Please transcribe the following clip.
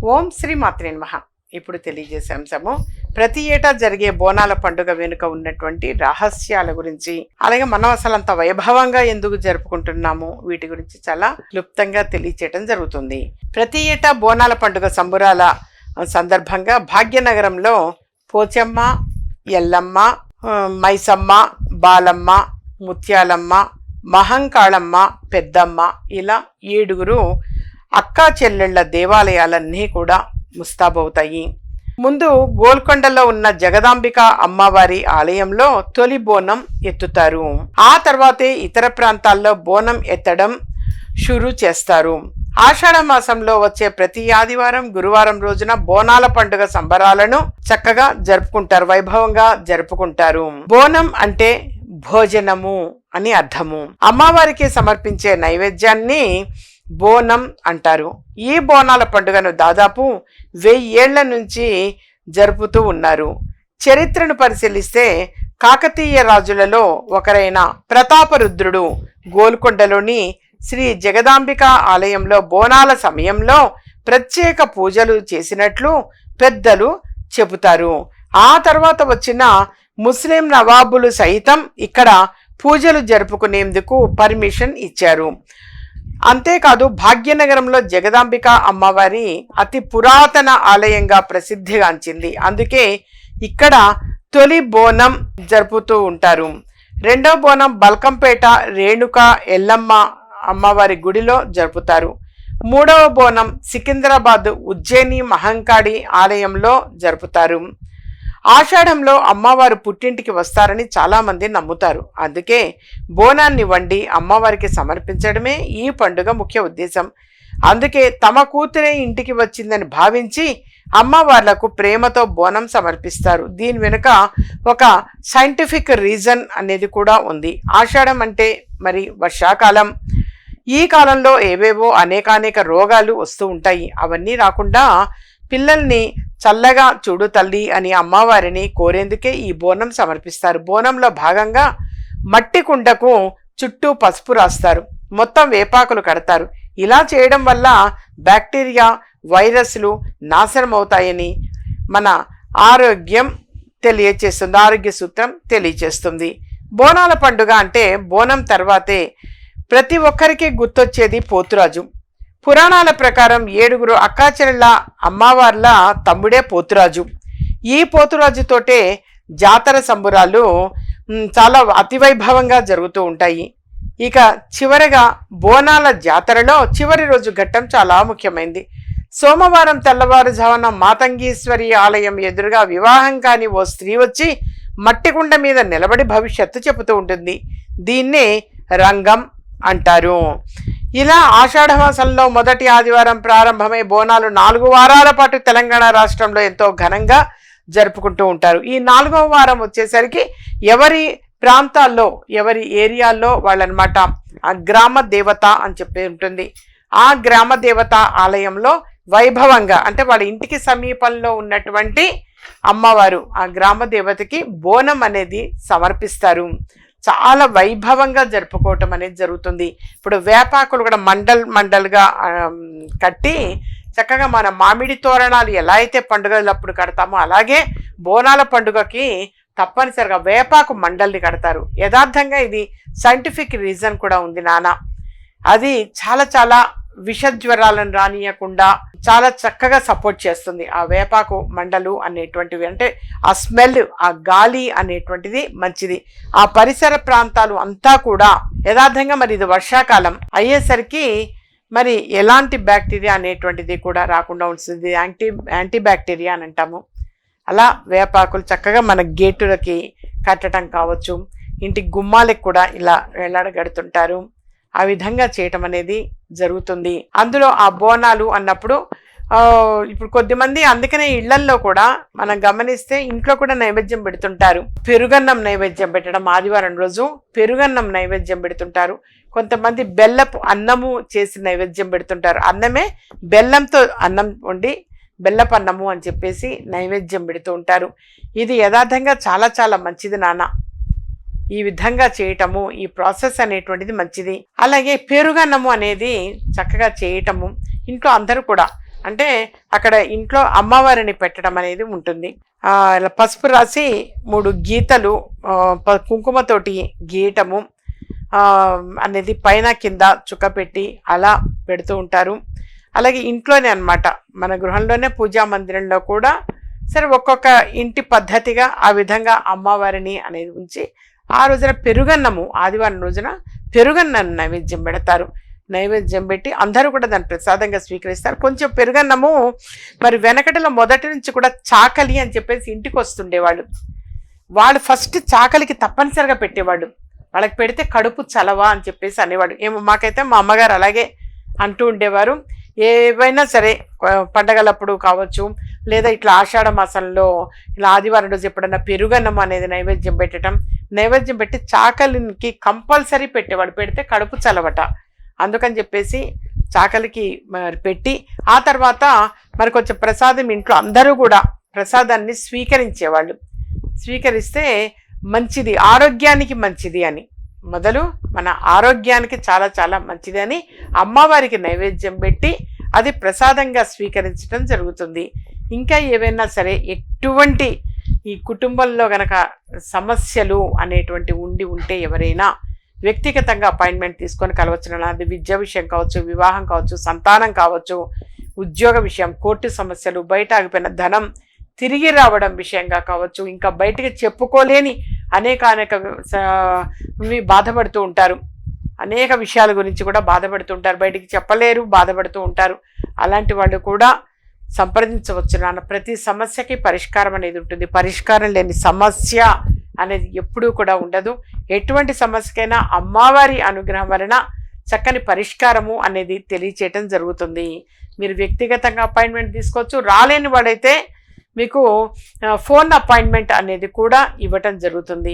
ఓం శ్రీ మాత్రే నమః. ఇప్పుడు తెలియజేసే అంశము ప్రతి ఏటా జరిగే బోనాల పండుగ వెనుక ఉన్నటువంటి రహస్యాల గురించి, అలాగే మనం అసలు అంత వైభవంగా ఎందుకు జరుపుకుంటున్నాము, వీటి గురించి చాలా క్లుప్తంగా తెలియచేయడం జరుగుతుంది. ప్రతి ఏటా బోనాల పండుగ సంబురాల సందర్భంగా భాగ్యనగరంలో పోచమ్మ, ఎల్లమ్మ, మైసమ్మ, బాలమ్మ, ముత్యాలమ్మ, మహంకాళమ్మ, పెద్దమ్మ ఇలా 7 అక్కా చెల్లెళ్ల దేవాలయాలన్నీ కూడా ముస్తాబవుతాయి. ముందు గోల్కొండలో ఉన్న జగదాంబిక అమ్మవారి ఆలయంలో తొలి బోనం ఎత్తుతారు. ఆ తర్వాతే ఇతర ప్రాంతాల్లో బోనం ఎత్తడం షురు చేస్తారు. ఆషాఢ మాసంలో వచ్చే ప్రతి ఆదివారం, గురువారం రోజున బోనాల పండుగ సంబరాలను చక్కగా జరుపుకుంటారు, వైభవంగా జరుపుకుంటారు. బోనం అంటే భోజనము అని అర్థము. అమ్మవారికి సమర్పించే నైవేద్యాన్ని బోనం అంటారు. ఈ బోనాల పండుగను దాదాపు 1000 ఏళ్ల నుంచి జరుపుతూ ఉన్నారు. చరిత్రను పరిశీలిస్తే కాకతీయ రాజులలో ఒకరైన ప్రతాపరుద్రుడు గోల్కొండలోని శ్రీ జగదాంబిక ఆలయంలో బోనాల సమయంలో ప్రత్యేక పూజలు చేసినట్లు పెద్దలు చెబుతారు. ఆ తర్వాత వచ్చిన ముస్లిం నవాబులు సైతం ఇక్కడ పూజలు జరుపుకునేందుకు పర్మిషన్ ఇచ్చారు. అంతేకాదు భాగ్యనగరంలో జగదాంబిక అమ్మవారి అతి పురాతన ఆలయంగా ప్రసిద్ధిగాంచింది. అందుకే ఇక్కడ తొలి బోనం జరుపుతూ ఉంటారు. రెండవ బోనం బల్కంపేట రేణుక ఎల్లమ్మ అమ్మవారి గుడిలో జరుపుతారు. మూడవ బోనం సికింద్రాబాద్ ఉజ్జయిని మహంకాళి ఆలయంలో జరుపుతారు. ఆషాఢంలో అమ్మవారు పుట్టింటికి వస్తారని చాలామంది నమ్ముతారు. అందుకే బోనాన్ని వండి అమ్మవారికి సమర్పించడమే ఈ పండుగ ముఖ్య ఉద్దేశం. అందుకే తమ కూతురే ఇంటికి వచ్చిందని భావించి అమ్మవార్లకు ప్రేమతో బోనం సమర్పిస్తారు. దీని వెనుక ఒక సైంటిఫిక్ రీజన్ అనేది కూడా ఉంది. ఆషాఢం అంటే మరి వర్షాకాలం. ఈ కాలంలో ఏవేవో అనేక రోగాలు వస్తూ ఉంటాయి. అవన్నీ రాకుండా పిల్లల్ని చల్లగా చూడు తల్లి అని అమ్మవారిని కోరేందుకే ఈ బోనం సమర్పిస్తారు. బోనంలో భాగంగా మట్టి కుండకు చుట్టూ పసుపు రాస్తారు, మొత్తం వేపాకులు కడతారు. ఇలా చేయడం వల్ల బ్యాక్టీరియా, వైరస్లు నాశనం అవుతాయని మన ఆరోగ్యం తెలియచేస్తుంది, ఆరోగ్య సూత్రం తెలియచేస్తుంది. బోనాల పండుగ అంటే బోనం తర్వాతే ప్రతి ఒక్కరికి గుర్తొచ్చేది పోతురాజు. పురాణాల ప్రకారం 7 అక్కాచెల్ల అమ్మవార్ల తమ్ముడే పోతురాజు. ఈ పోతురాజుతోటే జాతర సంబురాలు చాలా అతివైభవంగా జరుగుతూ ఉంటాయి. ఇక చివరగా బోనాల జాతరలో చివరి రోజు ఘట్టం చాలా ముఖ్యమైనది. సోమవారం తెల్లవారుజామున మాతంగీశ్వరి ఆలయం ఎదురుగా వివాహం కాని ఓ స్త్రీ వచ్చి మట్టికుండ మీద నిలబడి భవిష్యత్తు చెబుతూ ఉంటుంది. దీన్నే రంగం అంటారు. ఇలా ఆషాఢమాసంలో మొదటి ఆదివారం ప్రారంభమై బోనాలు 4 వారాల పాటు తెలంగాణ రాష్ట్రంలో ఎంతో ఘనంగా జరుపుకుంటూ ఉంటారు. ఈ 4వ వారం వచ్చేసరికి ఎవరి ప్రాంతాల్లో, ఎవరి ఏరియాల్లో వాళ్ళనమాట ఆ గ్రామ దేవత అని చెప్పి ఉంటుంది. ఆ గ్రామ దేవత ఆలయంలో వైభవంగా, అంటే వాళ్ళ ఇంటికి సమీపంలో ఉన్నటువంటి అమ్మవారు ఆ గ్రామ దేవతకి బోనం అనేది సమర్పిస్తారు. చాలా వైభవంగా జరుపుకోవటం అనేది జరుగుతుంది. ఇప్పుడు వేపాకులు కూడా మండల్గా కట్టి చక్కగా మన మామిడి తోరణాలు ఎలా అయితే పండుగలప్పుడు కడతామో అలాగే బోనాల పండుగకి తప్పనిసరిగా వేపాకు మండల్ని కడతారు. యథార్థంగా ఇది సైంటిఫిక్ రీజన్ కూడా ఉంది నాన్న. అది చాలా విషజ్వరాలను రానియకుండా చాలా చక్కగా సపోర్ట్ చేస్తుంది ఆ వేపాకు మండలు అనేటువంటివి. అంటే ఆ స్మెల్, ఆ గాలి అనేటువంటిది మంచిది. ఆ పరిసర ప్రాంతాలు అంతా కూడా యథార్థంగా మరి ఇది వర్షాకాలం అయ్యేసరికి మరి ఎలాంటి బ్యాక్టీరియా అనేటువంటిది కూడా రాకుండా ఉంటుంది. యాంటీ బ్యాక్టీరియా అని అంటాము. అలా వేపాకులు చక్కగా మన గేటులకి కట్టడం కావచ్చు, ఇంటి గుమ్మాలకు కూడా ఇలా వేలాడగడుతుంటారు. ఆ విధంగా చేయటం అనేది జరుగుతుంది. అందులో ఆ బోనాలు అన్నప్పుడు ఇప్పుడు కొద్దిమంది అందుకనే ఇళ్లల్లో కూడా మనం గమనిస్తే ఇంట్లో కూడా నైవేద్యం పెడుతుంటారు. పెరుగన్నం నైవేద్యం పెట్టడం, ఆదివారం రోజు పెరుగన్నం నైవేద్యం పెడుతుంటారు. కొంతమంది బెల్లపు అన్నము చేసి నైవేద్యం పెడుతుంటారు. అన్నమే బెల్లంతో అన్నం వండి బెల్లపు అన్నము అని చెప్పేసి నైవేద్యం పెడుతూ ఉంటారు. ఇది యథార్థంగా చాలా మంచిది నాన్న. ఈ విధంగా చేయటము, ఈ ప్రాసెస్ అనేటువంటిది మంచిది. అలాగే పెరుగన్నము అనేది చక్కగా చేయటము, ఇంట్లో అందరూ కూడా అంటే అక్కడ ఇంట్లో అమ్మవారిని పెట్టడం అనేది ఉంటుంది. ఇలా పసుపు రాసి 3 గీతలు కుంకుమతోటి గీయటము అనేది పైన కింద చుక్క పెట్టి అలా పెడుతూ ఉంటారు. అలాగే ఇంట్లోనే అన్నమాట, మన గృహంలోనే పూజా మందిరంలో కూడా సరే ఒక్కొక్క ఇంటి పద్ధతిగా ఆ విధంగా అమ్మవారిని అనేది ఉంచి ఆ రోజున పెరుగన్నము, ఆదివారం రోజున పెరుగన్నం నైవేద్యం పెడతారు. నైవేద్యం పెట్టి అందరూ కూడా దాన్ని ప్రసాదంగా స్వీకరిస్తారు. కొంచెం పెరుగన్నము మరి వెనకటిలో మొదటి నుంచి కూడా చాకలి అని చెప్పేసి ఇంటికి వస్తుండేవాళ్ళు. వాళ్ళు ఫస్ట్ చాకలికి తప్పనిసరిగా పెట్టేవాళ్ళు. వాళ్ళకి పెడితే కడుపు చలవా అని చెప్పేసి అనేవాడు. ఏమో మాకైతే మా అమ్మగారు అలాగే అంటూ ఉండేవారు. ఏవైనా సరే పండగలప్పుడు కావచ్చు, లేదా ఇట్లా ఆషాఢ మాసంలో ఇలా ఆదివారం రోజు ఎప్పుడన్నా పెరుగన్నం అనేది నైవేద్యం పెట్టడం, నైవేద్యం పెట్టి చాకలికి కంపల్సరీ పెట్టేవాడు. పెడితే కడుపు చలవట. అందుకని చెప్పేసి చాకలికి మరి పెట్టి ఆ తర్వాత మరి కొంచెం ప్రసాదం ఇంట్లో అందరూ కూడా ప్రసాదాన్ని స్వీకరించేవాళ్ళు. స్వీకరిస్తే మంచిది, ఆరోగ్యానికి మంచిది అని, మొదలు మన ఆరోగ్యానికి చాలా చాలా మంచిది అని అమ్మవారికి నైవేద్యం పెట్టి అది ప్రసాదంగా స్వీకరించడం జరుగుతుంది. ఇంకా ఏవైనా సరే ఎటువంటి ఈ కుటుంబంలో గనక సమస్యలు అనేటువంటి ఉంటే ఎవరైనా వ్యక్తిగతంగా అపాయింట్మెంట్ తీసుకొని కలవచ్చు. అది విద్య విషయం కావచ్చు, వివాహం కావచ్చు, సంతానం కావచ్చు, ఉద్యోగ విషయం, కోర్టు సమస్యలు, బయట ఆగిపోయిన ధనం తిరిగి రావడం విషయంగా కావచ్చు, ఇంకా బయటికి చెప్పుకోలేని అనేక బాధపడుతూ ఉంటారు. అనేక విషయాల గురించి కూడా బాధపడుతూ ఉంటారు, బయటికి చెప్పలేరు, బాధపడుతూ ఉంటారు. అలాంటి వాళ్ళు కూడా సంప్రదించవచ్చు. నాన్న ప్రతి సమస్యకి పరిష్కారం అనేది ఉంటుంది. పరిష్కారం లేని సమస్య అనేది ఎప్పుడూ కూడా ఉండదు. ఎటువంటి సమస్యకైనా అమ్మవారి అనుగ్రహం వలన చక్కని పరిష్కారము అనేది తెలియచేయటం జరుగుతుంది. మీరు వ్యక్తిగతంగా అపాయింట్మెంట్ తీసుకోవచ్చు. రాలేని వాడైతే మీకు ఫోన్ అపాయింట్మెంట్ అనేది కూడా ఇవ్వటం జరుగుతుంది.